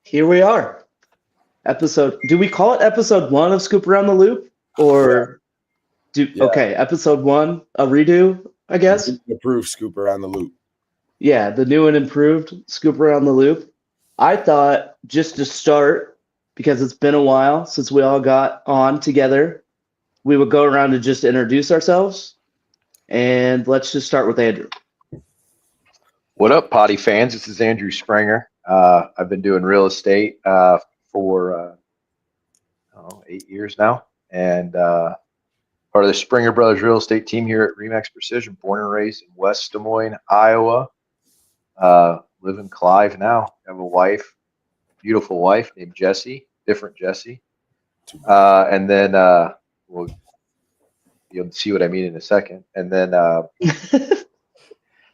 Here we are. Do we call it episode 1 of Scoop Around the Loop? Or episode 1, a redo, I guess? Approved Scoop Around the Loop. Yeah, the new and improved Scoop Around the Loop. I thought just to start, because it's been a while since we all got on together, we would go around and just introduce ourselves. And let's just start with Andrew. What up, potty fans? This is Andrew Springer. I've been doing real estate for 8 years now, and part of the Springer Brothers real estate team here at Remax Precision. Born and raised in West Des Moines, Iowa. Live in Clive now. Have a wife, beautiful wife named Jessie, different Jessie. And then you'll see what I mean in a second. And then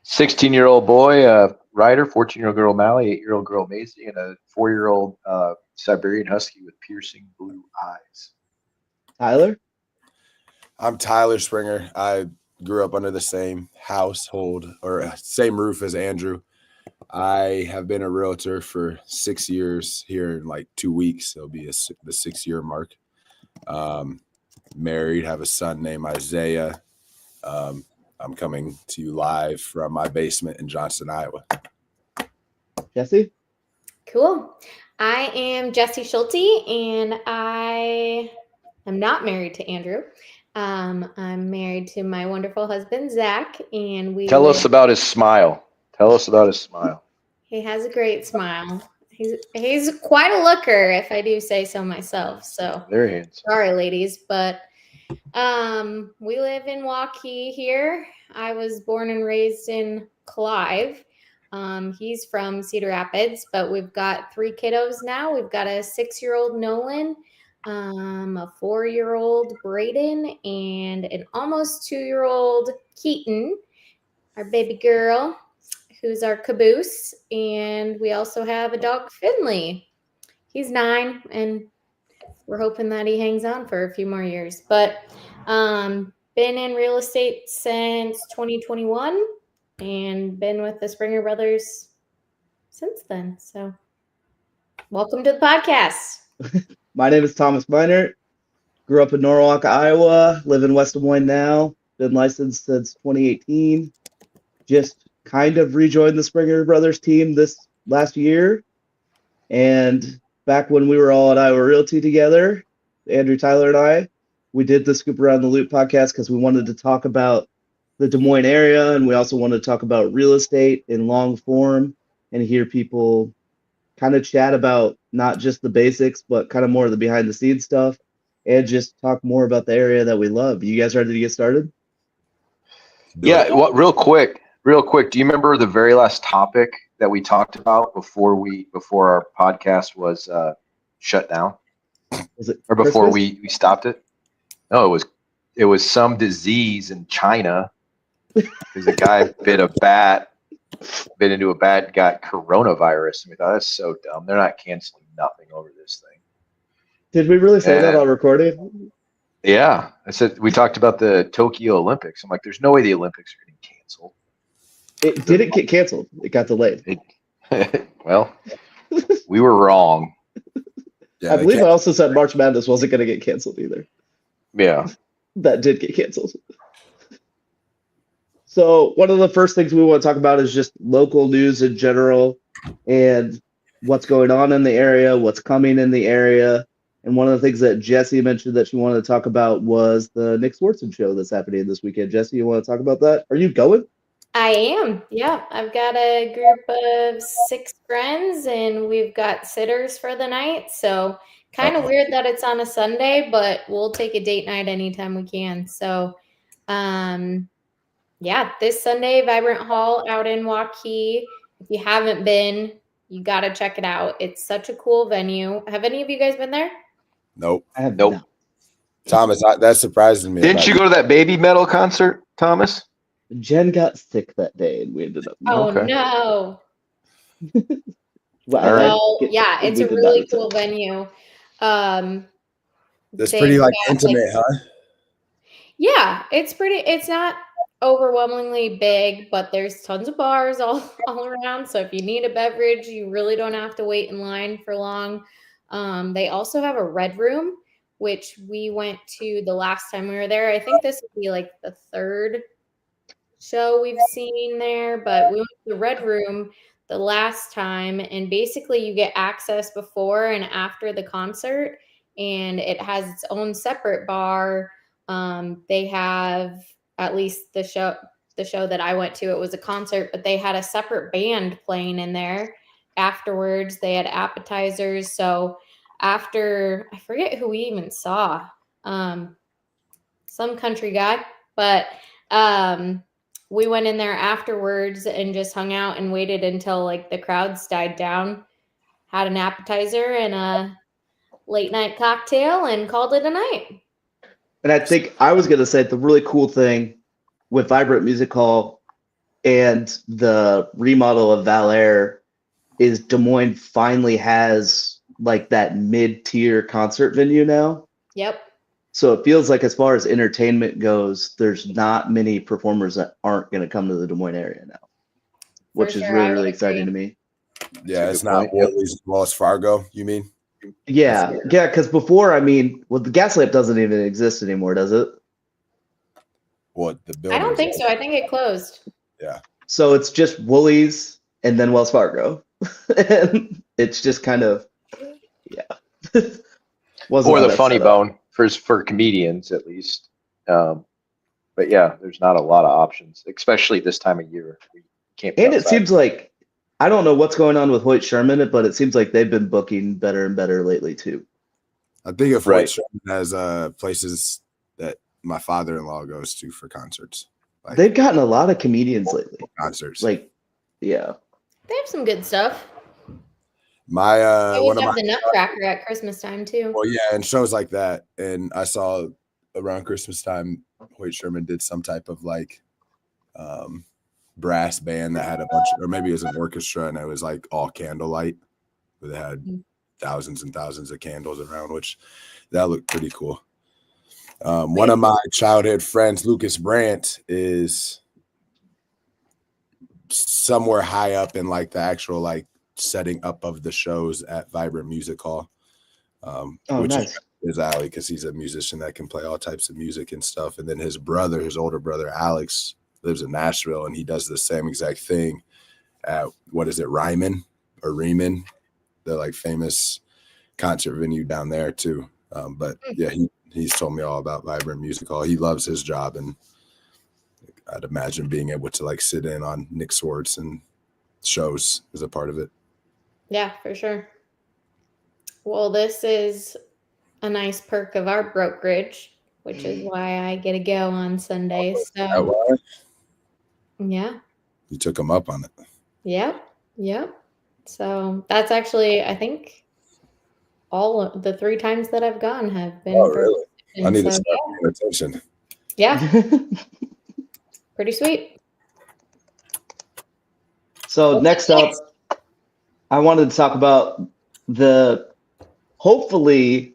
16-year-old boy, Ryder, 14-year-old girl Mally, 8-year-old girl Maisie, and a 4-year-old Siberian Husky with piercing blue eyes. Tyler? I'm Tyler Springer. I grew up under the same household or same roof as Andrew. I have been a realtor for 6 years here in like 2 weeks. It'll be the 6-year mark. Married, have a son named Isaiah. I'm coming to you live from my basement in Johnston, Iowa. Jessie? Cool. I am Jessie Schulte, and I am not married to Andrew. I'm married to my wonderful husband, Zach, and we Tell us about his smile. Tell us about his smile. He has a great smile. He's quite a looker, if I do say so myself. So Very handsome. sorry, ladies, but we live in Waukee here. I was born and raised in Clive. He's from Cedar Rapids, but we've got 3 kiddos now. We've got a 6-year-old Nolan, a 4-year-old Braden, and an almost 2-year-old Keaton, our baby girl, who's our caboose. And we also have a dog, Finley. He's 9, and we're hoping that he hangs on for a few more years. But been in real estate since 2021 and been with the Springer Brothers since then. So welcome to the podcast. My name is Thomas Meinert. Grew up in Norwalk, Iowa. Live in West Des Moines now. Been licensed since 2018. Just kind of rejoined the Springer Brothers team this last year. And back when we were all at Iowa Realty together, Andrew, Tyler, and I, we did the Scoop Around the Loop podcast because we wanted to talk about the Des Moines area, and we also wanted to talk about real estate in long form and hear people kind of chat about not just the basics, but kind of more of the behind the scenes stuff, and just talk more about the area that we love. You guys ready to get started? Yeah, real quick. Do you remember the very last topic that we talked about before our podcast was shut down? Was it or before Christmas? we stopped it? No, it was some disease in China because a guy bit into a bat, got coronavirus. And we thought, that's so dumb. They're not canceling nothing over this thing. Did we really say that on recording? Yeah. We talked about the Tokyo Olympics. I'm like, there's no way the Olympics are getting canceled. It didn't get canceled. It got delayed. Well, we were wrong. Yeah, I believe I also said March Madness wasn't going to get canceled either. Yeah. That did get canceled. So one of the first things we want to talk about is just local news in general and what's going on in the area, what's coming in the area. And one of the things that Jessie mentioned that she wanted to talk about was the Nick Swartzen show that's happening this weekend. Jessie, you want to talk about that? Are you going? I am. Yeah. I've got a group of 6 friends, and we've got sitters for the night. So kind of weird that it's on a Sunday, but we'll take a date night anytime we can. So, this Sunday, Vibrant Hall out in Waukee. If you haven't been, you got to check it out. It's such a cool venue. Have any of you guys been there? Nope. I have Nope. not. Thomas, that surprises me. Didn't you go to that baby metal concert, Thomas? Jen got sick that day, and we ended up. Oh, Okay. no. Well, Well, yeah, it's we a did really not cool venue. That's They've pretty got, intimate, huh? Yeah, it's pretty. It's not overwhelmingly big, but there's tons of bars all around. So if you need a beverage, you really don't have to wait in line for long. They also have a red room, which we went to the last time we were there. I think this would be like the third show we've seen there, but we went to the red room the last time, and basically you get access before and after the concert, and it has its own separate bar. They have, at least the show that I went to, it was a concert, but they had a separate band playing in there afterwards. They had appetizers. So after, I forget who we even saw, some country guy, but we went in there afterwards and just hung out and waited until like the crowds died down, had an appetizer and a late night cocktail, and called it a night. And I think I was going to say the really cool thing with Vibrant Music Hall and the remodel of Val Air is Des Moines finally has like that mid-tier concert venue now. Yep. So it feels like as far as entertainment goes, there's not many performers that aren't going to come to the Des Moines area now, which is really, really exciting to me. Yeah, it's not Woolies, Wells Fargo, you mean? Yeah, because before, I mean, well, the gas lamp doesn't even exist anymore, does it? What, the building? I don't think so. I think it closed. Yeah. So it's just Woolies and then Wells Fargo. And it's just kind of, yeah. Or the funny bone for comedians, at least. But yeah, there's not a lot of options, especially this time of year. We can't be and outside. It seems like, I don't know what's going on with Hoyt Sherman, but it seems like they've been booking better and better lately too. I think if Hoyt Sherman has places that my father-in-law goes to for concerts. Like, they've gotten a lot of comedians lately. Concerts. Like, yeah. They have some good stuff. My they always have the Nutcracker at Christmas time too. Well, yeah, and shows like that. And I saw around Christmas time, Hoyt Sherman did some type of like brass band that had a bunch of, or maybe it was an orchestra, and it was like all candlelight, where they had thousands and thousands of candles around, which that looked pretty cool. One of my childhood friends, Lucas Brandt, is somewhere high up in like the actual like setting up of the shows at Vibrant Music Hall, which nice. is his alley because he's a musician that can play all types of music and stuff. And then his brother, his older brother Alex, lives in Nashville, and he does the same exact thing at Ryman or Riemann, the like famous concert venue down there too. But yeah, he's told me all about Vibrant Music Hall. He loves his job, and I'd imagine being able to like sit in on Nick Swartz and shows is a part of it. Yeah, for sure. Well, this is a nice perk of our brokerage, which is why I get to go on Sundays. So, yeah. You took them up on it. Yep. So that's actually, I think, all of the 3 times that I've gone have been. Oh, really? I need to start paying attention. Yeah. Pretty sweet. So next up, I wanted to talk about the hopefully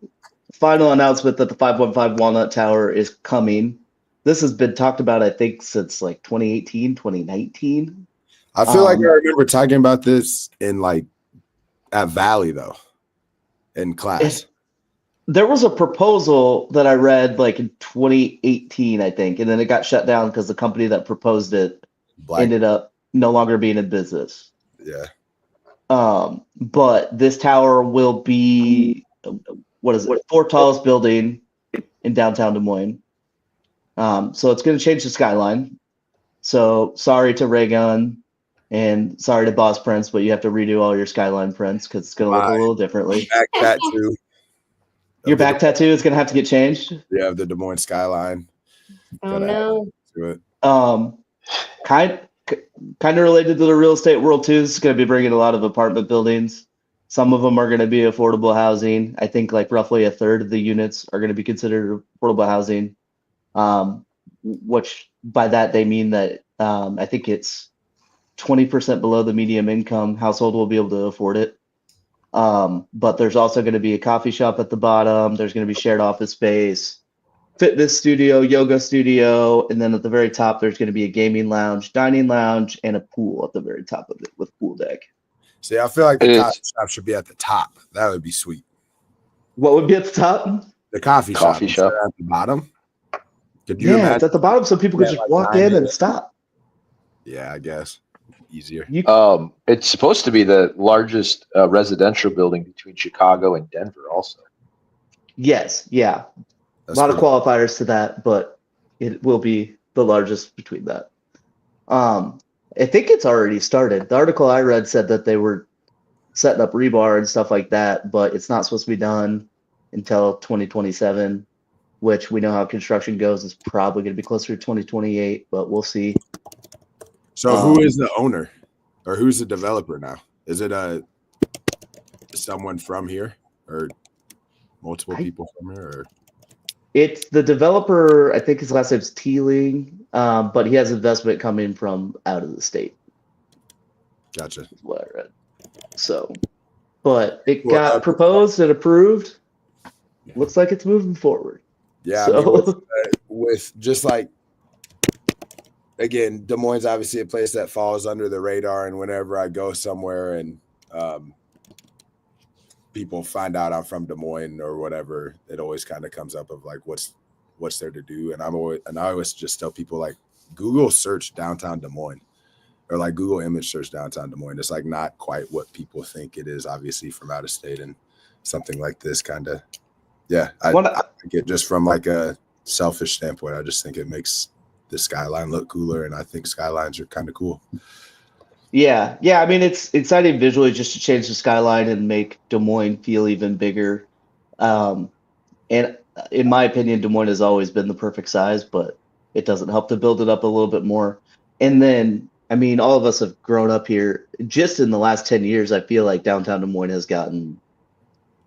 final announcement that the 515 Walnut Tower is coming. This has been talked about, I think, since like 2018, 2019. I feel like I remember talking about this in like at Valley though, in class. There was a proposal that I read like in 2018, I think, and then it got shut down because the company that proposed it ended up no longer being in business. Yeah. But this tower will be, what is it, 4th tallest building in downtown Des Moines. So it's going to change the skyline. So sorry to Raygun and sorry to Boss Prince, but you have to redo all your skyline prints because it's going to look a little differently. Back tattoo. Your back tattoo is going to have to get changed. Yeah, the Des Moines skyline. Oh no. To it. Kind of related to the real estate world too. It's going to be bringing a lot of apartment buildings. Some of them are going to be affordable housing. I think like roughly a third of the units are going to be considered affordable housing. Which by that they mean that I think it's 20% below the median income household will be able to afford it. But there's also going to be a coffee shop at the bottom. There's going to be shared office space. fitness studio, yoga studio, and then at the very top there's going to be a gaming lounge, dining lounge, and a pool at the very top of it with pool deck. See, I feel like the It coffee is. shop should be at the top. That would be sweet. What would be at the top? The coffee shop Coffee shop. instead of at the bottom. Could you Yeah, imagine? it's at the bottom so people can Yeah, just like walk nine in and a.m. stop. Yeah, I guess easier. It's supposed to be the largest residential building between Chicago and Denver. Also, Yes, yeah. That's A lot of pretty- qualifiers to that, but it will be the largest between that. I think it's already started. The article I read said that they were setting up rebar and stuff like that, but it's not supposed to be done until 2027, which we know how construction goes is probably going to be closer to 2028, but we'll see. So who is the owner or who's the developer now? Is it someone from here or multiple people from here? Or? It's the developer, I think his last name's Teeling, but he has investment coming from out of the state. Gotcha. Is what I read. So, but it Well, got proposed and approved. Looks like it's moving forward. Yeah, So, I mean, with just like, again, Des Moines obviously a place that falls under the radar, and whenever I go somewhere and people find out I'm from Des Moines or whatever, it always kind of comes up of like what's there to do, and I always just tell people like Google search downtown Des Moines or like Google image search downtown Des Moines. It's like not quite what people think it is, obviously from out of state, and something like this kind of. Yeah, I think it just from like a selfish standpoint, I just think it makes the skyline look cooler, and I think skylines are kind of cool. yeah. I mean, it's exciting visually just to change the skyline and make Des Moines feel even bigger. And in my opinion, Des Moines has always been the perfect size, but it doesn't help to build it up a little bit more. And then, I mean, all of us have grown up here. Just in the last 10 years, I feel like downtown Des Moines has gotten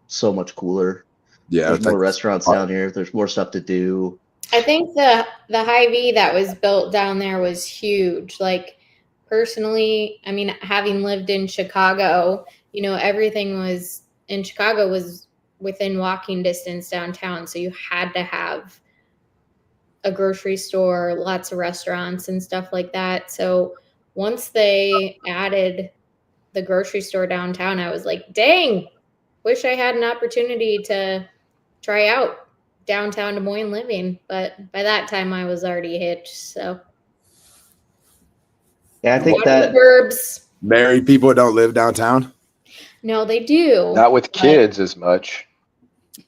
so much cooler. Yeah, There's more restaurants down here. There's more stuff to do. I think the Hy-Vee that was built down there was huge. Like personally, I mean, having lived in Chicago, you know, everything was in Chicago was within walking distance downtown. So you had to have a grocery store, lots of restaurants and stuff like that. So once they added the grocery store downtown, I was like, dang, wish I had an opportunity to try out downtown Des Moines living, but by that time I was already hitched. So Yeah, I think that burbs. Married people don't live downtown. No, they do. not with kids as much.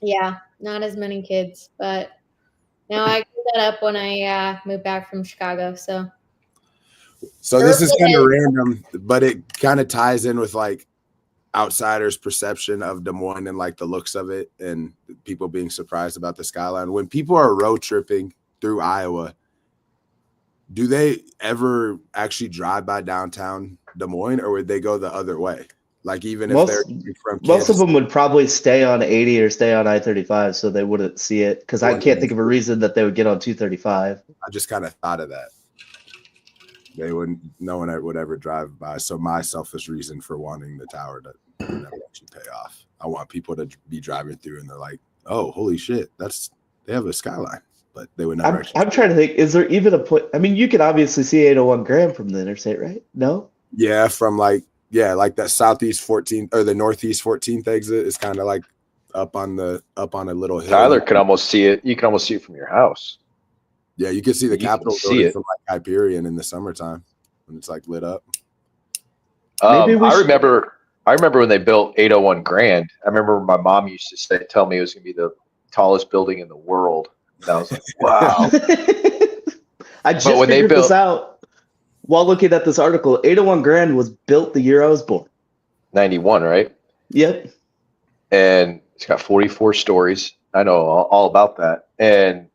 Yeah, not as many kids, but now I grew that up when I moved back from Chicago. So this is kind of random, but it kind of ties in with like outsiders' perception of Des Moines and like the looks of it and people being surprised about the skyline. When people are road tripping through Iowa, do they ever actually drive by downtown Des Moines, or would they go the other way? Like even if they're from Kansas, most of them would probably stay on 80 or stay on I-35, so they wouldn't see it. Because I can't think of a reason that they would get on 235. I just kind of thought of that. No one would ever drive by. So my selfish reason for wanting the tower to never actually pay off. I want people to be driving through and they're like, "Oh, holy shit, they have a skyline," but they would never. I'm trying to think. Is there even a point? I mean, you could obviously see 801 Grand from the interstate, right? No. Yeah, from like that southeast 14th or the northeast 14th exit is kind of like up on a little hill. Tyler can almost see it. You can almost see it from your house. Yeah, you can see the You Capitol can see building it. from like Hyperion in the summertime when it's like lit up. I remember when they built 801 Grand. I remember my mom used to tell me it was going to be the tallest building in the world. And I was like, wow. I just figured this out while looking at this article. 801 Grand was built the year I was born. 91, right? Yep. And it's got 44 stories. I know all about that. And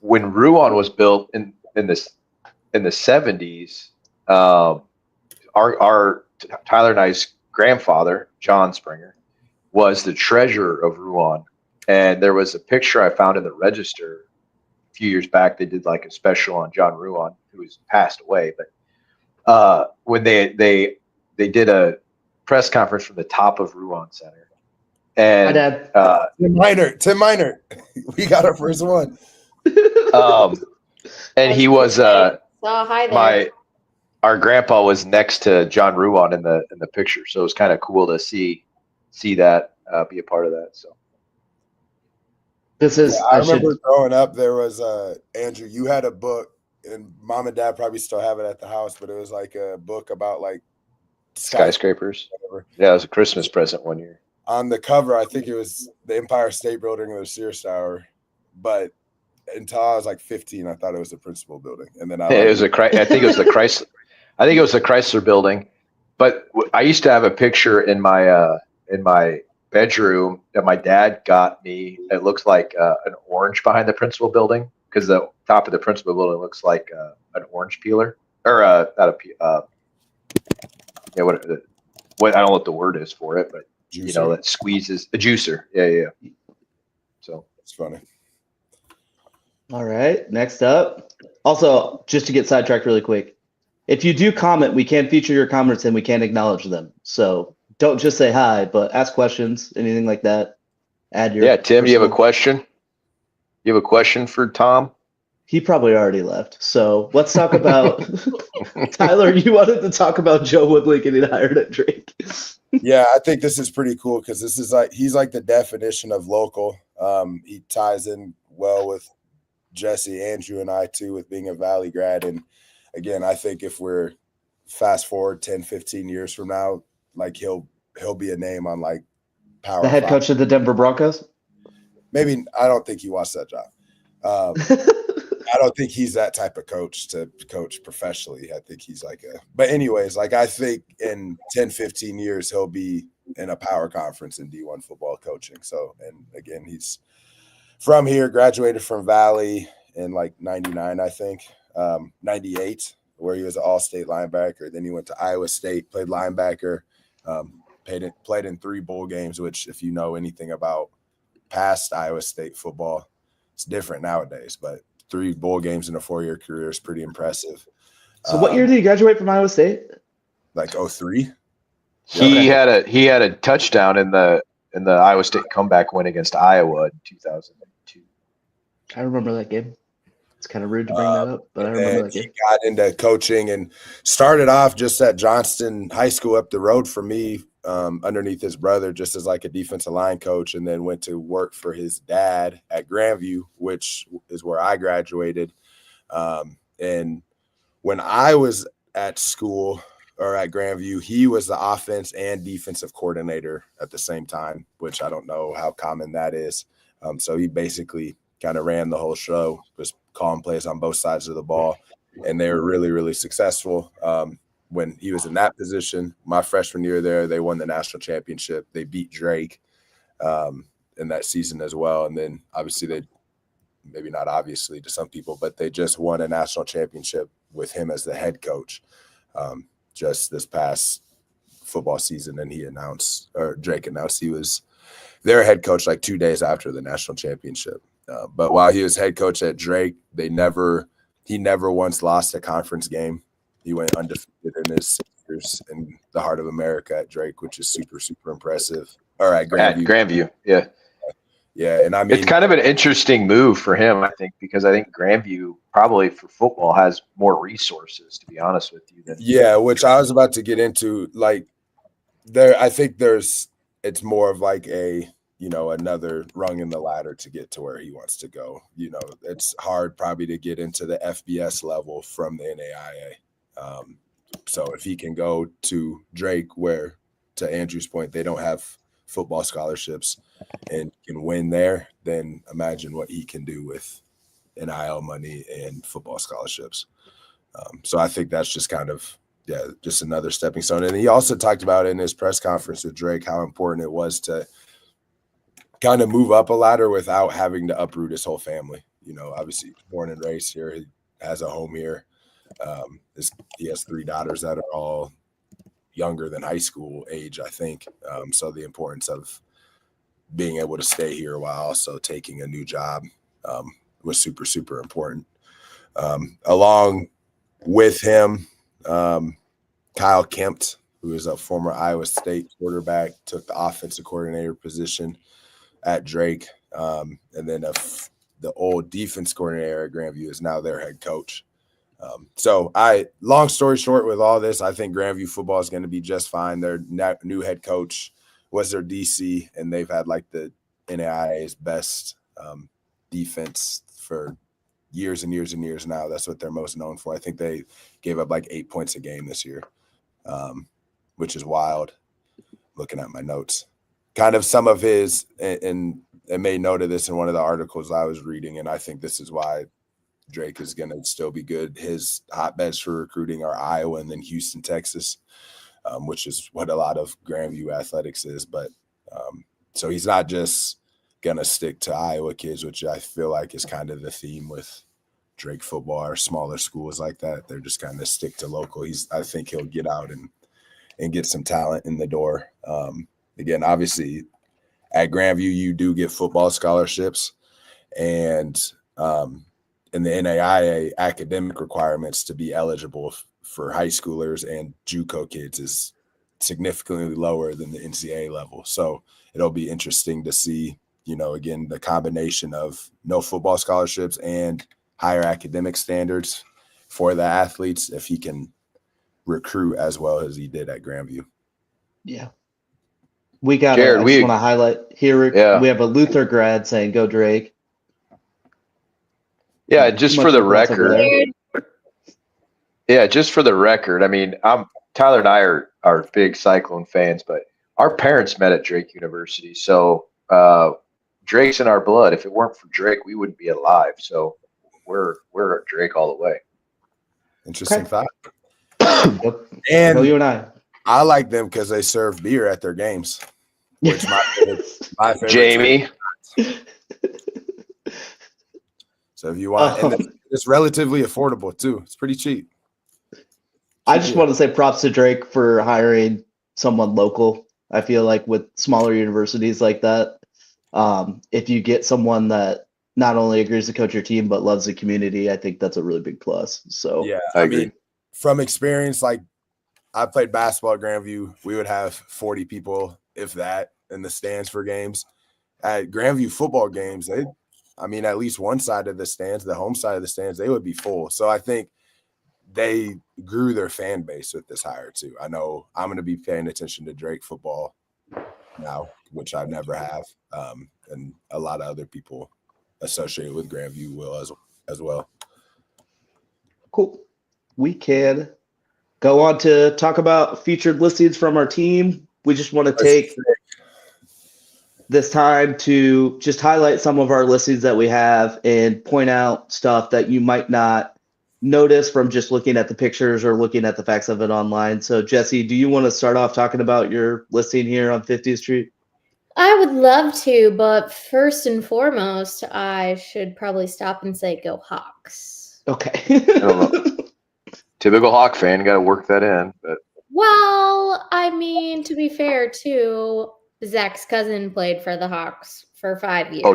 when Ruan was built in the 70s, our Tyler and I's grandfather, John Springer, was the treasurer of Ruan. And there was a picture I found in the Register a few years back. They did like a special on John Ruan, who has passed away. But when they did a press conference from the top of Ruan Center, And Hi, Dad. Tim Minor. We got our first one. And he was hi there. our grandpa was next to John Ruan in the picture, so it was kind of cool to see that be a part of that. So This is I remember growing up. There was Andrew. You had a book, and Mom and Dad probably still have it at the house, but it was like a book about like skyscrapers. Yeah, it was a Christmas present one year. On the cover, I think it was the Empire State Building or the Sears Tower, but until I was like 15, I thought it was the principal building, and then I think it was the Chrysler. I think it was the Chrysler building, but I used to have a picture in my bedroom that my dad got me. It looks like an orange behind the principal building because the top of the principal building looks like an orange peeler or not a what I don't know what the word is for it, but juicer. That squeezes a juicer. Yeah. So it's funny. All right, next up. Also, just to get sidetracked really quick, if you do comment, we can feature your comments and we can acknowledge them. So don't just say hi, but ask questions, anything like that. Add your Tim, you have a question? You have a question for Tom? He probably already left. So let's talk about Tyler. You wanted to talk about Joe Woodley getting hired at Drake. Yeah, I think this is pretty cool because this is he's like the definition of local. He ties in well with Jesse, Andrew, and I too with being a Valley grad. And again, I think if we're fast forward 10, 15 years from now, like he'll be a name on like Power. The head coach of the Denver Broncos? Maybe. I don't think he wants that job. I don't think he's that type of coach to coach professionally. I think he's but anyways, I think in 10, 15 years, he'll be in a power conference in D1 football coaching. So, and again, he's from here, graduated from Valley in 99, I think, 98, where he was an all-state linebacker. Then he went to Iowa State, played linebacker, played in 3 bowl games, which if you know anything about past Iowa State football, it's different nowadays, but 3 bowl games in a 4-year career is pretty impressive. So what year did he graduate from Iowa State? 03. He had a touchdown in the Iowa State comeback win against Iowa in 2002. I remember that game. It's kind of rude to bring that up, but I remember that game. He got into coaching and started off just at Johnston High School up the road from me, underneath his brother, just as a defensive line coach, and then went to work for his dad at Grandview, which is where I graduated. And when I was at school or at Grandview, he was the offense and defensive coordinator at the same time, which I don't know how common that is. So he basically kind of ran the whole show, was calling plays on both sides of the ball, and they were really, really successful. When he was in that position, my freshman year there, they won the national championship. They beat Drake in that season as well. And then obviously maybe not obviously to some people, but they just won a national championship with him as the head coach just this past football season. And Drake announced he was their head coach 2 days after the national championship. But while he was head coach at Drake, he never once lost a conference game. He went undefeated in his 6 years in the heart of America at Drake, which is super, super impressive. All right, Grandview, yeah. Yeah, and I mean, it's kind of an interesting move for him, I think, because I think Grandview probably for football has more resources, to be honest with you. Which I was about to get into. I think it's more of another rung in the ladder to get to where he wants to go. It's hard probably to get into the FBS level from the NAIA. So if he can go to Drake, where, to Andrew's point, they don't have football scholarships and can win there, then imagine what he can do with NIL money and football scholarships. So I think that's just kind of, just another stepping stone. And he also talked about in his press conference with Drake how important it was to kind of move up a ladder without having to uproot his whole family. Obviously born and raised here. He has a home here. He has 3 daughters that are all younger than high school age, I think. So the importance of being able to stay here while also taking a new job was super, super important. Along with him, Kyle Kempt who is a former Iowa State quarterback, took the offensive coordinator position at Drake. And then the old defense coordinator at Grandview is now their head coach. Long story short, with all this, I think Grandview football is going to be just fine. Their new head coach was their DC, and they've had like the NAIA's best defense for years and years and years now. That's what they're most known for. I think they gave up like 8 points a game this year, which is wild. Looking at my notes, kind of some of his, and I made note of this in one of the articles I was reading, and I think this is why Drake is going to still be good. His hotbeds for recruiting are Iowa and then Houston, Texas, which is what a lot of Grandview athletics is. But so he's not just going to stick to Iowa kids, which I feel like is kind of the theme with Drake football or smaller schools like that. They're just kind of stick to local. I think he'll get out and get some talent in the door. Again, obviously at Grandview, you do get football scholarships, and in the NAIA academic requirements to be eligible for high schoolers and JUCO kids is significantly lower than the NCAA level. So it'll be interesting to see, again, the combination of no football scholarships and higher academic standards for the athletes, if he can recruit as well as he did at Grandview. Yeah. We got Jared, I just want to highlight here. Yeah. We have a Luther grad saying, "Go Drake." Yeah, just for the record. Yeah, just for the record. I mean, Tyler and I are big Cyclone fans, but our parents met at Drake University, so Drake's in our blood. If it weren't for Drake, we wouldn't be alive. So we're at Drake all the way. Interesting fact. And you and I like them because they serve beer at their games, which my favorite Jamie. So if you want, and it's relatively affordable too. It's pretty cheap. I just want to say props to Drake for hiring someone local. I feel like with smaller universities like that, if you get someone that not only agrees to coach your team but loves the community, I think that's a really big plus. So yeah, I agree. mean, from experience, like I played basketball at Grandview, we would have 40 people, if that, in the stands for games. At Grandview football games, at least one side of the stands, the home side of the stands, they would be full. So I think they grew their fan base with this hire too. I know I'm going to be paying attention to Drake football now, which I never have, and a lot of other people associated with Grandview will as well. Cool. We can go on to talk about featured listings from our team. We just want to take this time to just highlight some of our listings that we have and point out stuff that you might not notice from just looking at the pictures or looking at the facts of it online. So Jesse, do you want to start off talking about your listing here on 50th Street? I would love to, but first and foremost, I should probably stop and say go Hawks. Okay. I don't know. Typical Hawk fan, got to work that in. But Well, I mean, to be fair, too, Zach's cousin played for the Hawks for 5 years. oh,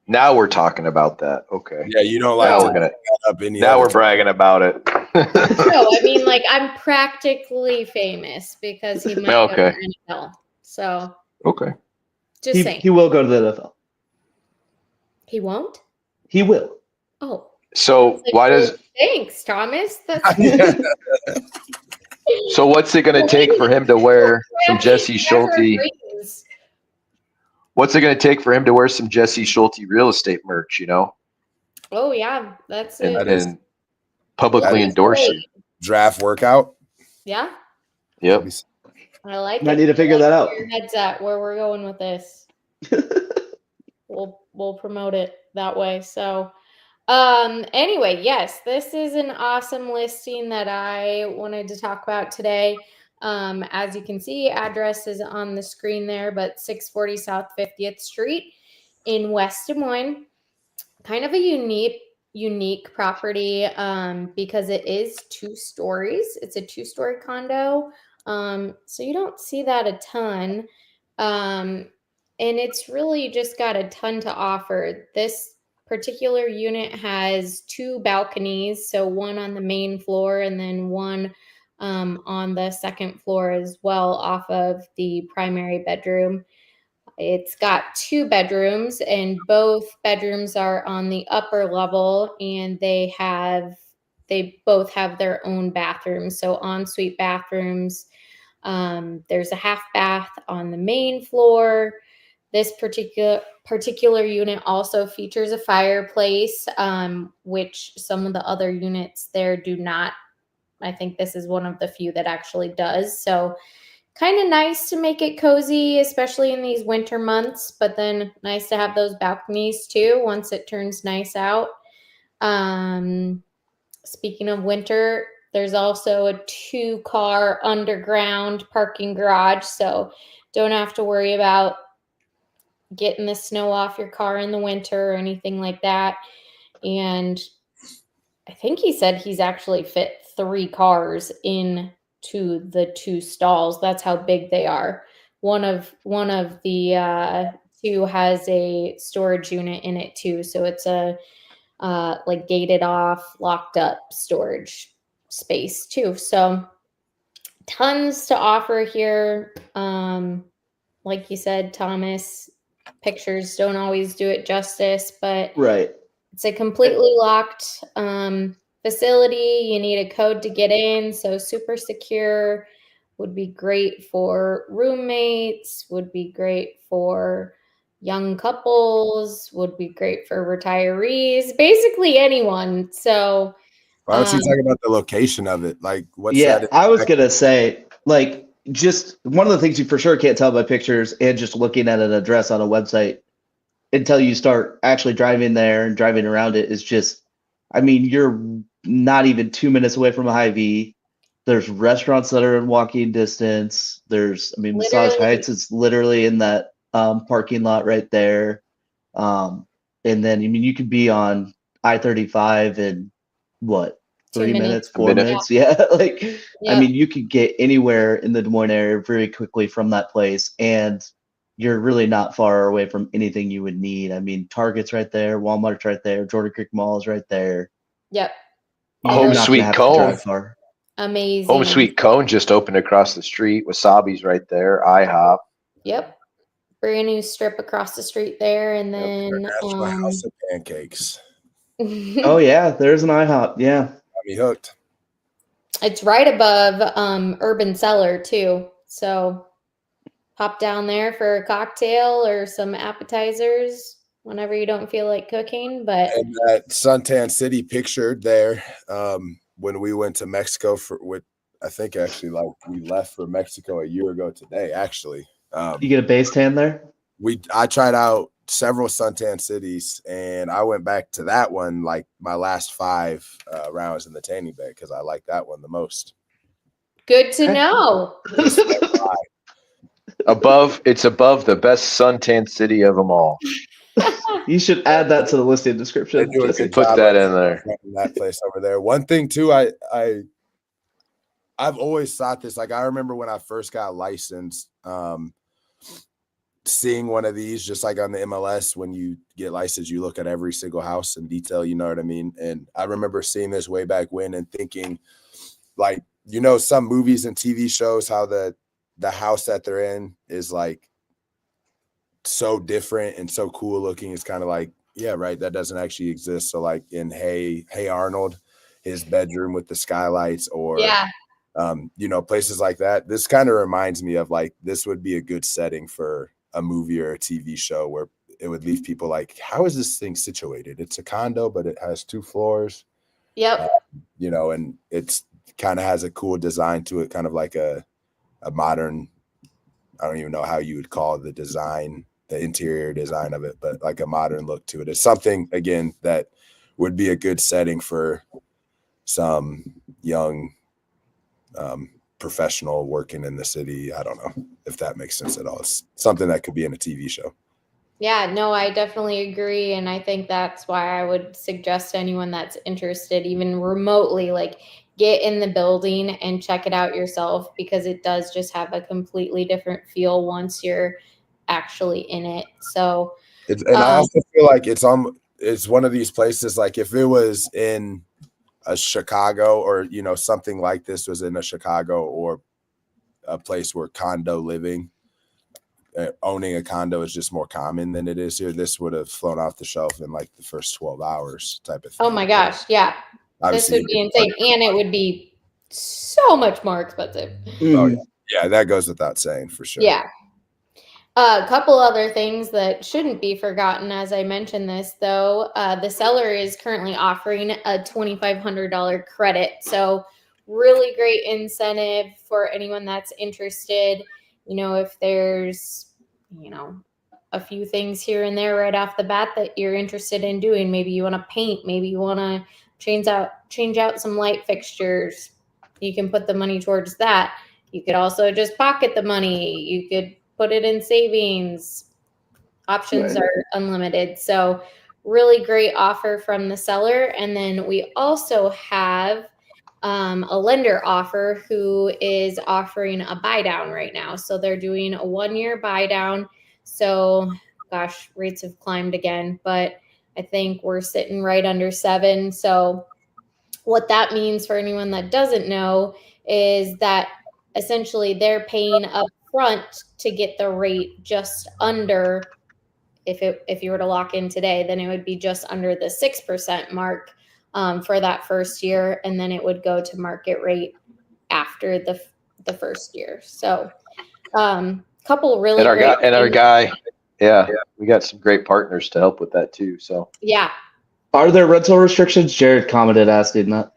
now we're talking about that. Okay. Yeah, you don't like Now to we're gonna. up any Now other we're bragging about it. No, I mean, like, I'm practically famous because he might go to Okay. the NFL. So, Okay. just saying. He will go to the NFL. He won't? He will. Oh. So Like, why does? Thanks, Thomas. That's So what's it going to take for him to wear some Jesse Schulte? What's it going to take for him to wear some Jesse Schulte real estate merch? Oh yeah, that's and, it. and publicly endorse it. draft workout. Yeah, Yep. I like I it. need to figure that out. Your head's at where we're going with this. We'll promote it that way. So, anyway, yes, this is an awesome listing that I wanted to talk about today. As you can see, address is on the screen there, but 640 South 50th Street in West Des Moines. Kind of a unique property because it is 2 stories. It's a 2-story condo. So you don't see that a ton. And it's really just got a ton to offer. This particular unit has 2 balconies, so one on the main floor and then one on the second floor as well, off of the primary bedroom. It's got 2 bedrooms, and both bedrooms are on the upper level, and they both have their own bathrooms. So ensuite bathrooms. There's a half bath on the main floor. This particular unit also features a fireplace, which some of the other units there do not. I think this is one of the few that actually does. So kind of nice to make it cozy, especially in these winter months, but then nice to have those balconies too once it turns nice out. Speaking of winter, there's also a 2-car underground parking garage, so don't have to worry about getting the snow off your car in the winter or anything like that. And I think he said he's actually fit 3 cars into the 2 stalls. That's how big they are. One of the 2 has a storage unit in it too, so it's a like gated off, locked up storage space too. So tons to offer here. Like you said, Thomas, pictures don't always do it justice, but Right. it's a completely locked facility. You need a code to get in, so super secure. Would be great for roommates, would be great for young couples, would be great for retirees, basically anyone. So Why don't you talk about the location of it? Like, what's Yeah, that? I was gonna say, like, just one of the things you for sure can't tell by pictures and just looking at an address on a website until you start actually driving there and driving around it is just, I mean, you're not even 2 minutes away from a Hy-Vee. There's restaurants that are in walking distance. There's, I mean, Massage literally, Heights is literally in that parking lot right there. And then, I mean, you could be on I-35 in what, 2 3 minutes. minutes, A 4 minute. minutes? Yeah, like, I Yep. mean, you could get anywhere in the Des Moines area very quickly from that place, and you're really not far away from anything you would need. I mean, Target's right there, Walmart's right there, Jordan Creek Mall is right there. Yep. You're Home not Sweet gonna have to Cone. drive far. Amazing. Home Sweet Cone just opened across the street. Wasabi's right there. IHOP. Yep. Brand new strip across the street there, and then National House of Pancakes. Oh yeah, there's an IHOP. Yeah. Got me hooked. it's right above Urban Cellar too. So pop down there for a cocktail or some appetizers whenever you don't feel like cooking. But And that Suntan City pictured there when we went to Mexico I think actually like we left for Mexico a year ago today. Actually, You get a base tan there? I tried out several suntan cities, and I went back to that one like my last 5 rounds in the tanning bed because I like that one the most. good to know. It's above the best suntan city of them all. You should add that to the listing description. They do a Jesse. good Put job that of in there. running that place over there. One thing too, I've always thought this. Like I remember when I first got licensed, seeing one of these just like on the MLS. When you get licensed, you look at every single house in detail. You know what I mean? And I remember seeing this way back when and thinking, like, you know, some movies and TV shows, how the house that they're in is like so different and so cool looking. It's kind of like, yeah, right, that doesn't actually exist. So like in Hey Arnold, his bedroom with the skylights, or Yeah. you know, places like that. This kind of reminds me of like, this would be a good setting for a movie or a TV show where it would leave people like, how is this thing situated? It's a condo, but it has 2 floors. Yep. You know, and it's kind of has a cool design to it, kind of like a modern, I don't even know how you would call the design, the interior design of it, but like a modern look to it. It's something, again, that would be a good setting for some young professional working in the city. I don't know if that makes sense at all. It's something that could be in a TV show. Yeah, no, I definitely agree. And I think that's why I would suggest to anyone that's interested, even remotely, like get in the building and check it out yourself, because it does just have a completely different feel once you're actually in it. So, I also feel like it's one of these places, like if it was in a Chicago or, something like this was in a Chicago or a place where condo living, owning a condo is just more common than it is here, this would have flown off the shelf in like the first 12 hours type of thing. Oh my gosh. Yeah. Obviously, this would be insane. And it would be so much more expensive. Oh, yeah. Yeah, that goes without saying for sure. Yeah. A couple other things that shouldn't be forgotten as I mentioned this, though. The seller is currently offering a $2,500 credit. So really great incentive for anyone that's interested. If there's, a few things here and there right off the bat that you're interested in doing. Maybe you want to paint. Maybe you want to change out some light fixtures. You can put the money towards that. You could also just pocket the money. You could put it in savings. Options are unlimited. So really great offer from the seller. And then we also have a lender offer who is offering a buy down right now. So they're doing a 1-year buy down. So gosh, rates have climbed again, but I think we're sitting right under 7. So what that means for anyone that doesn't know is that essentially they're paying up front to get the rate just under, if you were to lock in today, then it would be just under the 6% mark for that first year, and then it would go to market rate after the first year. So couple really our guy, yeah, we got some great partners to help with that too. So yeah. Are there rental restrictions? Jared commented asking that.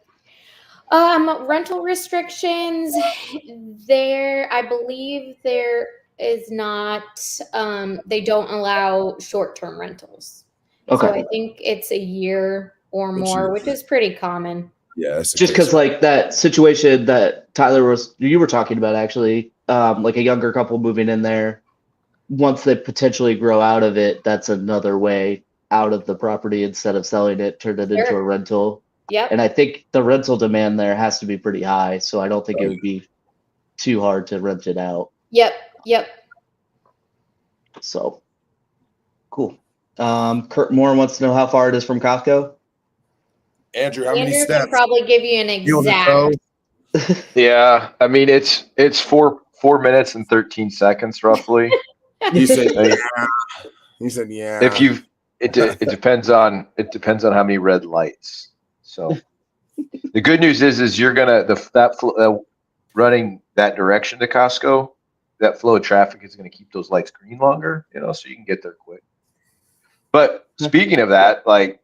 Rental restrictions, I believe there is not, they don't allow short-term rentals. Okay. So I think it's a year or more, which is pretty common. Yeah. Just because like that situation that you were talking about actually, like a younger couple moving in there, once they potentially grow out of it, that's another way out of the property instead of selling it, turn it into a rental. Yep. And I think the rental demand there has to be pretty high, so I don't think it would be too hard to rent it out. Yep. So cool. Kurt Moore wants to know how far it is from Costco. Andrew, how many steps? Can probably give you an exact. Yeah, I mean it's 4 minutes and 13 seconds roughly. He said, yeah. It depends on how many red lights. So the good news is you're gonna running that direction to Costco, that flow of traffic is gonna keep those lights green longer, so you can get there quick. But speaking of that, like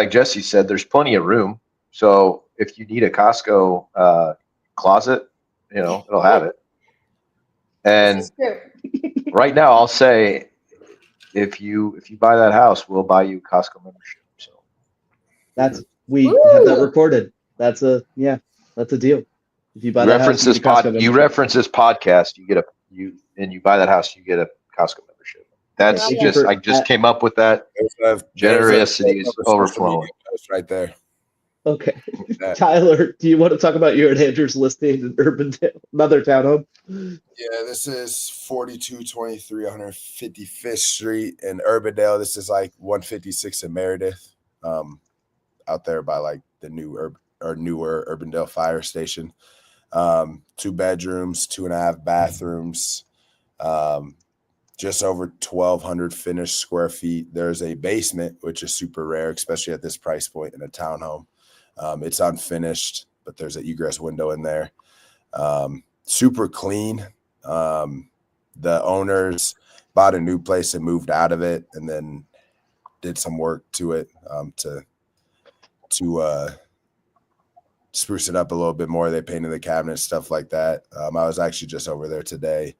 Jesse said, there's plenty of room. So if you need a Costco closet, it'll have it. And right now, I'll say, if you buy that house, we'll buy you Costco membership. So we have that recorded. That's a deal. If you buy that house, you reference this podcast, you buy that house, you get a Costco membership. That's I just came up with that. Generosity is overflowing. Right there. Okay. Tyler, do you want to talk about your and Andrew's listing in Urbandale, another townhome? Yeah, this is 4223 155th Street in Urbandale. This is like 156 in Meredith, out there by like the newer Urbandale fire station. 2 bedrooms, 2.5 bathrooms, just over 1,200 finished square feet. There's a basement, which is super rare, especially at this price point in a townhome. It's unfinished, but there's an egress window in there. Super clean. The owners bought a new place and moved out of it, and then did some work to it to spruce it up a little bit more. They painted the cabinets, stuff like that. I was actually just over there today,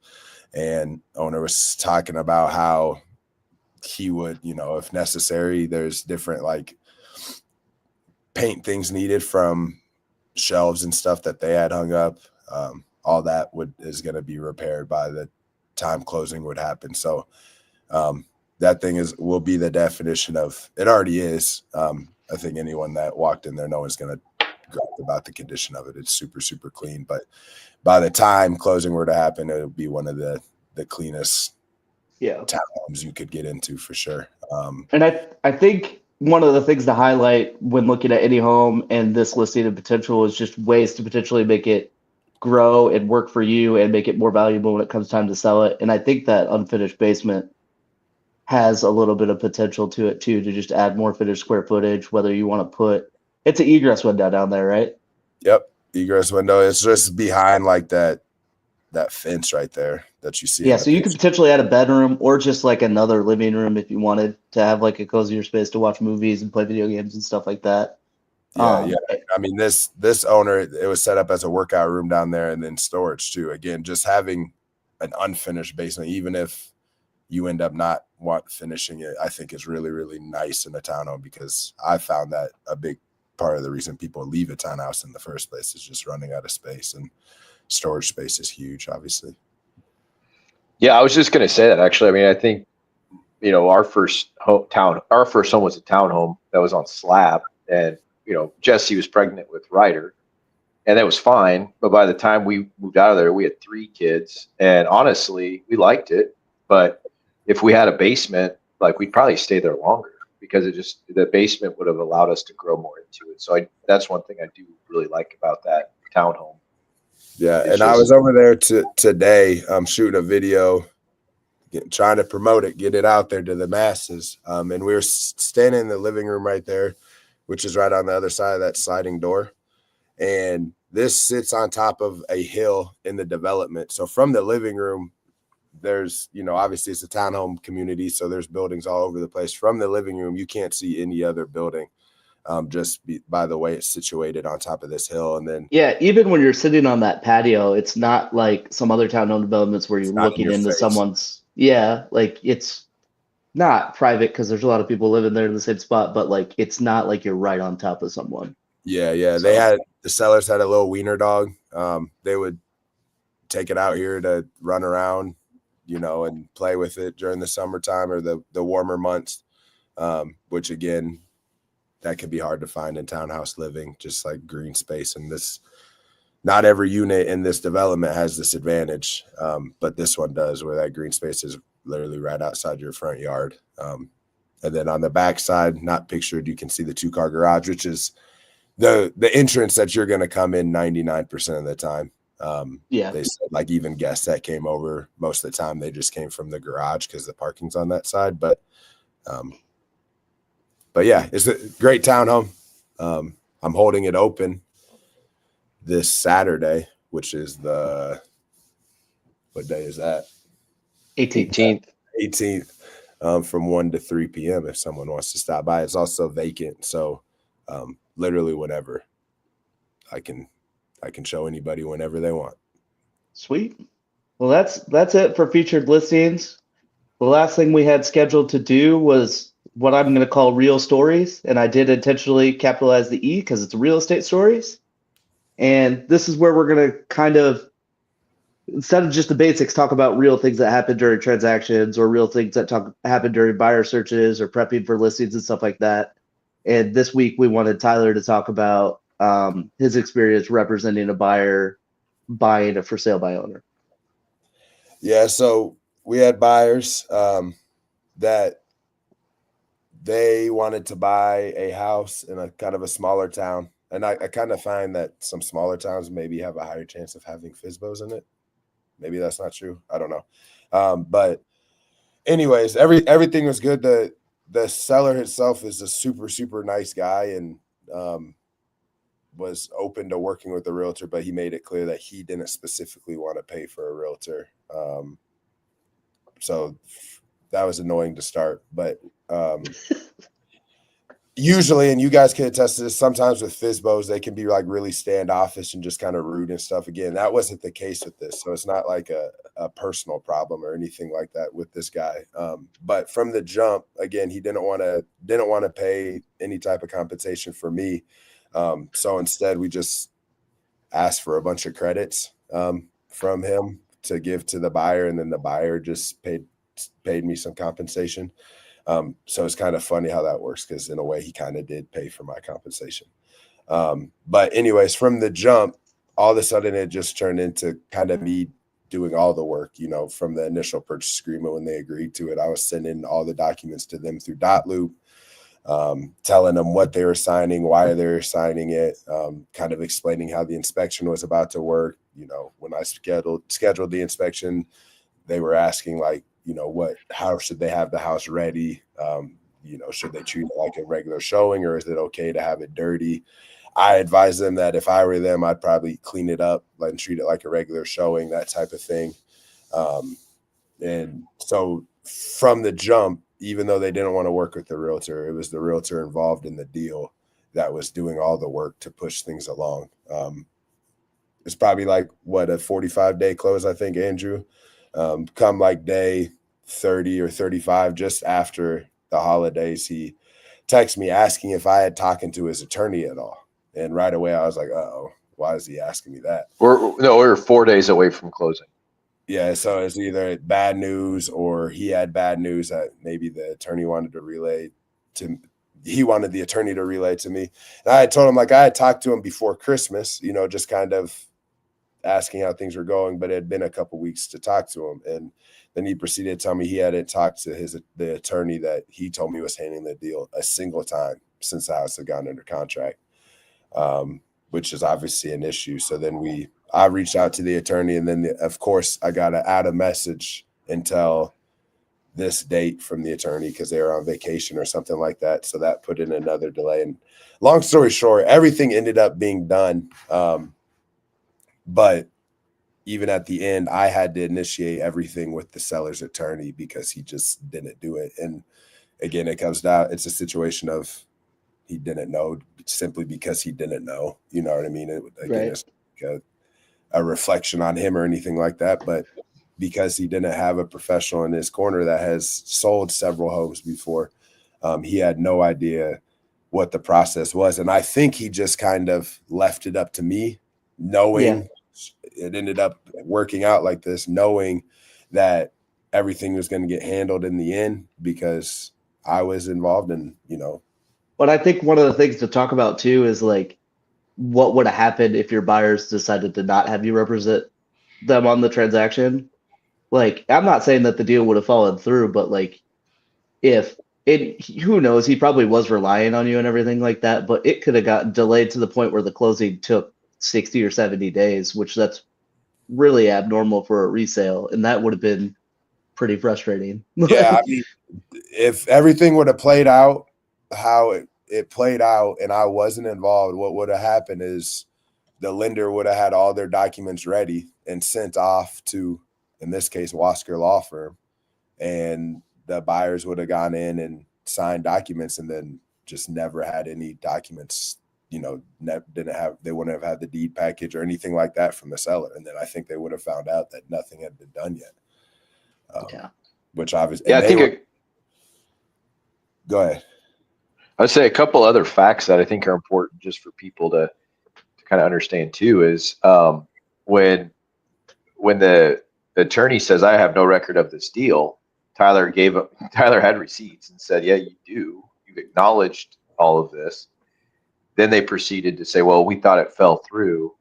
and owner was talking about how he would, if necessary, there's different like paint things needed from shelves and stuff that they had hung up. All that is going to be repaired by the time closing would happen. So that thing will be the definition of, it already is. I think anyone that walked in there, no one's going to gripe about the condition of it. It's super, super clean. But by the time closing were to happen, it'll be one of the cleanest townhomes you could get into for sure. And I think one of the things to highlight when looking at any home and this listing of potential is just ways to potentially make it grow and work for you and make it more valuable when it comes time to sell it. And I think that unfinished basement has a little bit of potential to it too, to just add more finished square footage, whether you want to put, it's an egress window down there, right? Yep. Egress window. It's just behind like that fence right there that you see. Yeah, in the so you could picture. potentially add a bedroom or just like another living room if you wanted to have like a cozier space to watch movies and play video games and stuff like that. Yeah. I mean, this owner, it was set up as a workout room down there and then storage too. Again, just having an unfinished basement, even if you end up not finishing it, I think is really, really nice in a townhome, because I found that a big part of the reason people leave a townhouse in the first place is just running out of space, and storage space is huge, obviously. Yeah, I was just going to say that actually. I mean, I think, our first home was a townhome that was on slab, and Jesse was pregnant with Ryder, and that was fine. But by the time we moved out of there, we had 3 kids, and honestly, we liked it. But if we had a basement, like, we'd probably stay there longer, because the basement would have allowed us to grow more into it. So that's one thing I do really like about that townhome. Yeah, and I was over there today shooting a video, trying to promote it, get it out there to the masses. And we were standing in the living room right there, which is right on the other side of that sliding door. And this sits on top of a hill in the development. So from the living room, there's, obviously it's a townhome community, so there's buildings all over the place. From the living room, you can't see any other building, by the way it's situated on top of this hill. And then even when you're sitting on that patio, it's not like some other townhome developments where you're looking into someone's. Like, it's not private because there's a lot of people living there in the same spot, but like, it's not like you're right on top of someone. Yeah. So the sellers had a little wiener dog. They would take it out here to run around, and play with it during the summertime or the warmer months, which again, that can be hard to find in townhouse living, just like green space. And not every unit in this development has this advantage, but this one does, where that green space is literally right outside your front yard. And then on the back side, not pictured, you can see the 2-car garage, which is the entrance that you're going to come in 99% of the time. They said, like, even guests that came over, most of the time they just came from the garage because the parking's on that side. But yeah, it's a great townhome. I'm holding it open this Saturday, which is what day is that? 18th. 18th, from 1 to 3 p.m. if someone wants to stop by. It's also vacant, so literally whenever I can show anybody whenever they want. Sweet. Well, that's it for featured listings. The last thing we had scheduled to do was what I'm going to call real stories, and I did intentionally capitalize the E because it's real estate stories. And this is where we're going to kind of, instead of just the basics, talk about real things that happen during transactions, or real things that happen during buyer searches or prepping for listings and stuff like that. And this week we wanted Tyler to talk about his experience representing a buyer buying a for sale by owner. Yeah, so we had buyers that they wanted to buy a house in a kind of a smaller town. And I kind of find that some smaller towns maybe have a higher chance of having FSBOs in it. Maybe that's not true. I don't know. But anyways, everything was good. The seller himself is a super, super nice guy, and was open to working with the realtor, but he made it clear that he didn't specifically want to pay for a realtor. So that was annoying to start, but usually, and you guys can attest to this, sometimes with FSBOs, they can be like really standoffish and just kind of rude and stuff. Again, that wasn't the case with this. So it's not like a personal problem or anything like that with this guy. But from the jump, again, he didn't want to pay any type of compensation for me. So instead, we just asked for a bunch of credits from him to give to the buyer, and then the buyer just paid me some compensation. So it's kind of funny how that works, because in a way he kind of did pay for my compensation. But anyways, from the jump, all of a sudden it just turned into kind of me doing all the work, from the initial purchase agreement when they agreed to it. I was sending all the documents to them through Dot Loop. telling them what they were signing, why they were signing it, kind of explaining how the inspection was about to work. You know, when I scheduled the inspection, they were asking like, you know, how should they have the house ready? You know, should they treat it like a regular showing, or is it okay to have it dirty? I advised them that if I were them, I'd probably clean it up and treat it like a regular showing, that type of thing. And so from the jump, even though they didn't want to work with the realtor, it was the realtor involved in the deal that was doing all the work to push things along. It's probably like a 45-day close, I think, Andrew. Come like day 30 or 35, just after the holidays, he texted me asking if I had talked to his attorney at all. And right away I was like, uh-oh, why is he asking me that? We're 4 days away from closing. Yeah, so it's either bad news or he had bad news that maybe the attorney wanted to relay to he wanted the attorney to relay to me. And I had told him, like, I had talked to him before Christmas, you know, just kind of asking how things were going, but it had been a couple weeks to talk to him. And then he proceeded to tell me he hadn't talked to the attorney that he told me was handling the deal a single time since the house had gone under contract, which is obviously an issue. So then I reached out to the attorney, and then of course I got to add a message until this date from the attorney because they were on vacation or something like that. So that put in another delay. And long story short, everything ended up being done. But even at the end, I had to initiate everything with the seller's attorney because he just didn't do it. And again, it comes down, it's a situation of he didn't know simply because he didn't know. You know what I mean? It's like a reflection on him or anything like that. But because he didn't have a professional in his corner that has sold several homes before, he had no idea what the process was. And I think he just kind of left it up to me, knowing it ended up working out like this, knowing that everything was going to get handled in the end because I was involved in, you know. But I think one of the things to talk about too is like what would have happened if your buyers decided to not have you represent them on the transaction. Like, I'm not saying that the deal would have fallen through, but like if it, who knows, he probably was relying on you and everything like that, but it could have gotten delayed to the point where the closing took 60 or 70 days, which that's really abnormal for a resale. And that would have been pretty frustrating. Yeah. I mean, if everything would have played out how it played out and I wasn't involved, what would have happened is the lender would have had all their documents ready and sent off to, in this case, Wasker Law Firm, and the buyers would have gone in and signed documents and then just never had any documents, you know, they wouldn't have had the deed package or anything like that from the seller. And then I think they would have found out that nothing had been done yet. Which obviously, Yeah, go ahead. I'd say a couple other facts that I think are important just for people to kind of understand too is when the attorney says, I have no record of this deal, Tyler had receipts and said, yeah, you do. You've acknowledged all of this. Then they proceeded to say, well, we thought it fell through.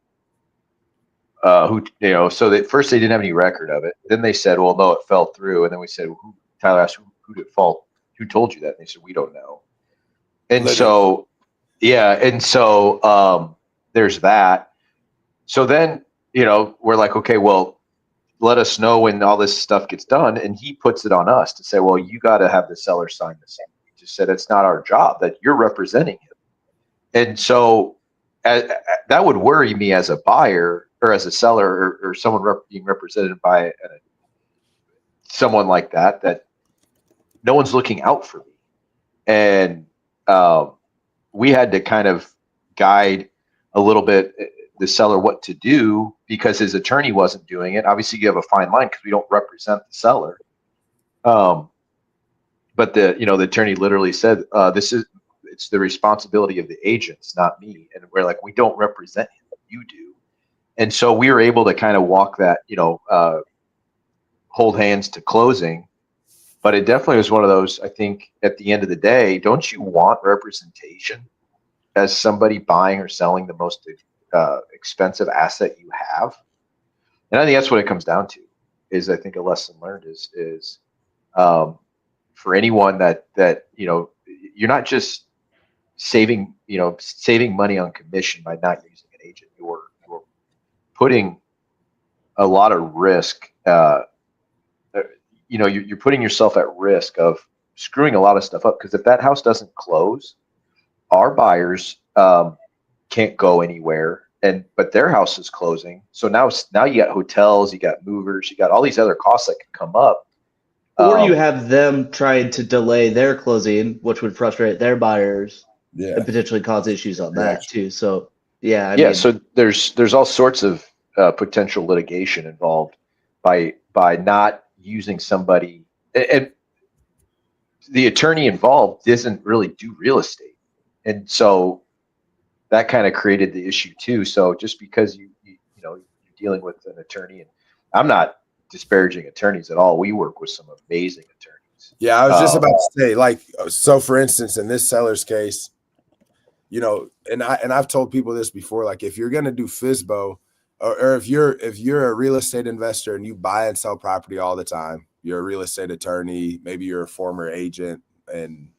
So first they didn't have any record of it. Then they said, well, no, it fell through. And then we said, Tyler asked, who did it fall? Who told you that? And they said, we don't know. And literally. There's that. So then, we're like, okay, well, let us know when all this stuff gets done. And he puts it on us to say, well, you got to have the seller sign this. He just said, it's not our job, that you're representing him. And so that would worry me as a buyer or as a seller or someone being represented by someone like that no one's looking out for me. And we had to kind of guide a little bit the seller what to do because his attorney wasn't doing it. Obviously, you have a fine line because we don't represent the seller. But the attorney literally said, it's the responsibility of the agents, not me. And we're like, we don't represent him, you do. And so we were able to kind of walk that, hold hands to closing. But it definitely was one of those, I think, at the end of the day, don't you want representation as somebody buying or selling the most expensive asset you have? And I think that's what it comes down to, is I think a lesson learned is for anyone that you're not just saving money on commission by not using an agent. You're putting a lot of risk. You're putting yourself at risk of screwing a lot of stuff up, because if that house doesn't close, our buyers can't go anywhere, but their house is closing. So now you got hotels, you got movers, you got all these other costs that can come up. Or you have them trying to delay their closing, which would frustrate their buyers and potentially cause issues on that too. So I mean, so there's all sorts of potential litigation involved by not using somebody, and the attorney involved doesn't really do real estate, and so that kind of created the issue too. So just because you're dealing with an attorney, and I'm not disparaging attorneys at all. We work with some amazing attorneys. Yeah, I was just about to say, like, so for instance, in this seller's case, and I've told people this before, like, if you're gonna do FSBO, or if you're a real estate investor and you buy and sell property all the time, you're a real estate attorney, maybe you're a former agent, and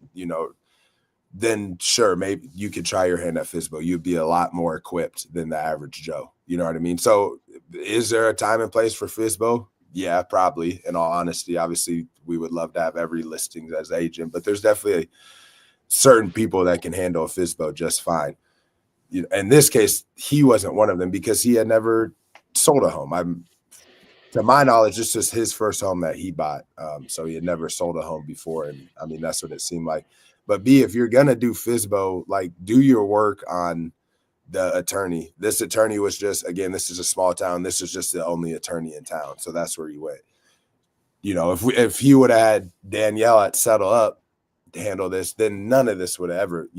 then sure, maybe you could try your hand at FSBO. You'd be a lot more equipped than the average Joe. You know what I mean? So is there a time and place for FSBO? Yeah, probably. In all honesty, obviously we would love to have every listing as agent, but there's definitely certain people that can handle a FSBO just fine. In this case, he wasn't one of them because he had never sold a home. To my knowledge, this is his first home that he bought. So he had never sold a home before. And I mean, that's what it seemed like. But B, if you're going to do FSBO, like, do your work on the attorney. This attorney was just, again, this is a small town. This is just the only attorney in town. So that's where you went. If he would have had Danielle at Settle Up to handle this, then none of this would have ever,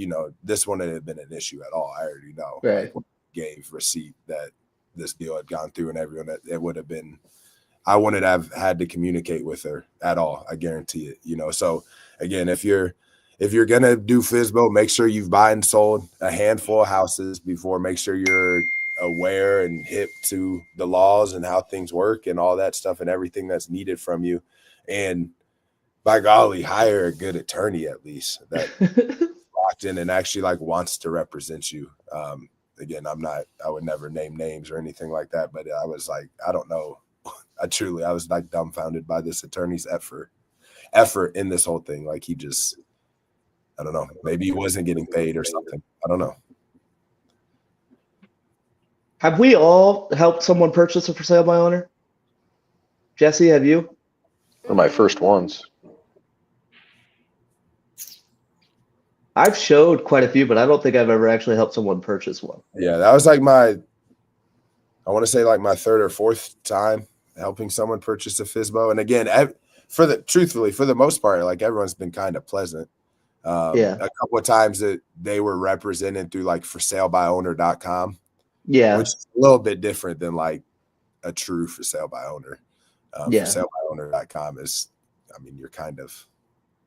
this wouldn't have been an issue at all. I already know. Right. Like, gave receipt that this deal had gone through and everyone, that it would have been, I wouldn't have had to communicate with her at all. I guarantee it, So again, if you're going to do FSBO, make sure you've bought and sold a handful of houses before. Make sure you're aware and hip to the laws and how things work and all that stuff and everything that's needed from you. And by golly, hire a good attorney at least that locked in and actually like wants to represent you. Again, I would never name names or anything like that, but I was like, I don't know. I was like dumbfounded by this attorney's effort in this whole thing. Like, he just, I don't know. Maybe he wasn't getting paid or something. I don't know. Have we all helped someone purchase a for sale by owner? Jesse, have you? One of my first ones. I've showed quite a few, but I don't think I've ever actually helped someone purchase one. Yeah, that was like I want to say like my third or fourth time helping someone purchase a FSBO. And again, truthfully, for the most part, like, everyone's been kind of pleasant. A couple of times that they were represented through like forsalebyowner.com. Yeah. Which is a little bit different than like a true for sale by owner. Forsalebyowner.com is, I mean, you're kind of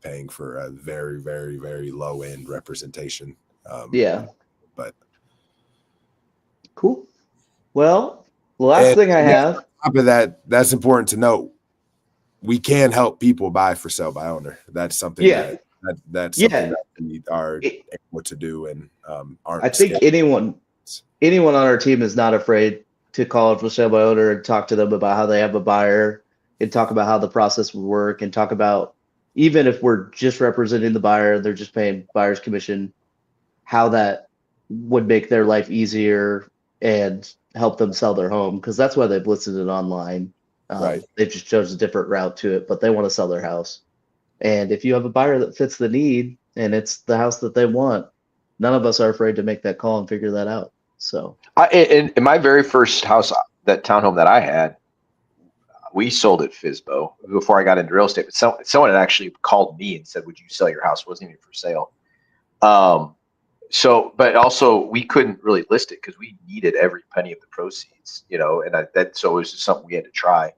paying for a very, very, very low end representation. But cool. Well, the last thing I have. On top of that, that's important to note. We can help people buy for sale by owner. That's something that's something that we are able to do and aren't. I think anyone on our team is not afraid to call it for sale by owner and talk to them about how they have a buyer and talk about how the process would work and talk about, even if we're just representing the buyer, they're just paying buyer's commission, how that would make their life easier and help them sell their home, because that's why they've listed it online. Right. They just chose a different route to it, but they want to sell their house. And if you have a buyer that fits the need and it's the house that they want, none of us are afraid to make that call and figure that out. So in my very first house, that townhome that I had, we sold it FSBO before I got into real estate. But someone had actually called me and said, "Would you sell your house?" It wasn't even for sale. But also we couldn't really list it because we needed every penny of the proceeds, and so it was just something we had to try.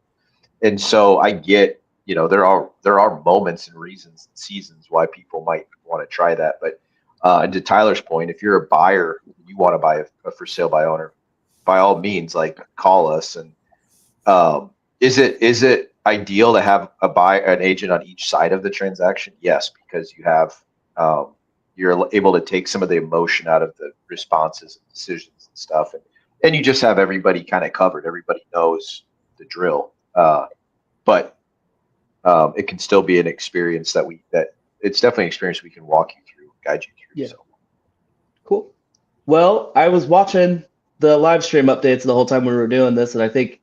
And so I get, there are moments and reasons and seasons why people might want to try that. But and to Tyler's point, if you're a buyer, you want to buy a for sale by owner, by all means, like, call us. And is it ideal to have an agent on each side of the transaction? Yes, because you have you're able to take some of the emotion out of the responses and decisions and stuff, and you just have everybody kind of covered. Everybody knows the drill, but it can still be an experience that it's definitely an experience we can walk you through, guide you through. Yeah. So. Cool. Well, I was watching the live stream updates the whole time we were doing this, and I think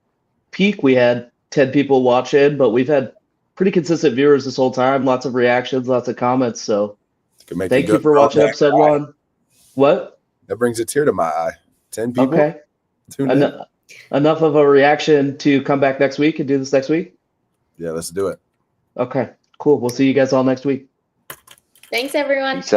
peak we had 10 people watch in, but we've had pretty consistent viewers this whole time. Lots of reactions, lots of comments. So thank you for watching episode 1. What? That brings a tear to my eye. 10 people. Okay. Enough of a reaction to come back next week and do this next week? Yeah, let's do it. Okay, cool. We'll see you guys all next week. Thanks, everyone. Peace out.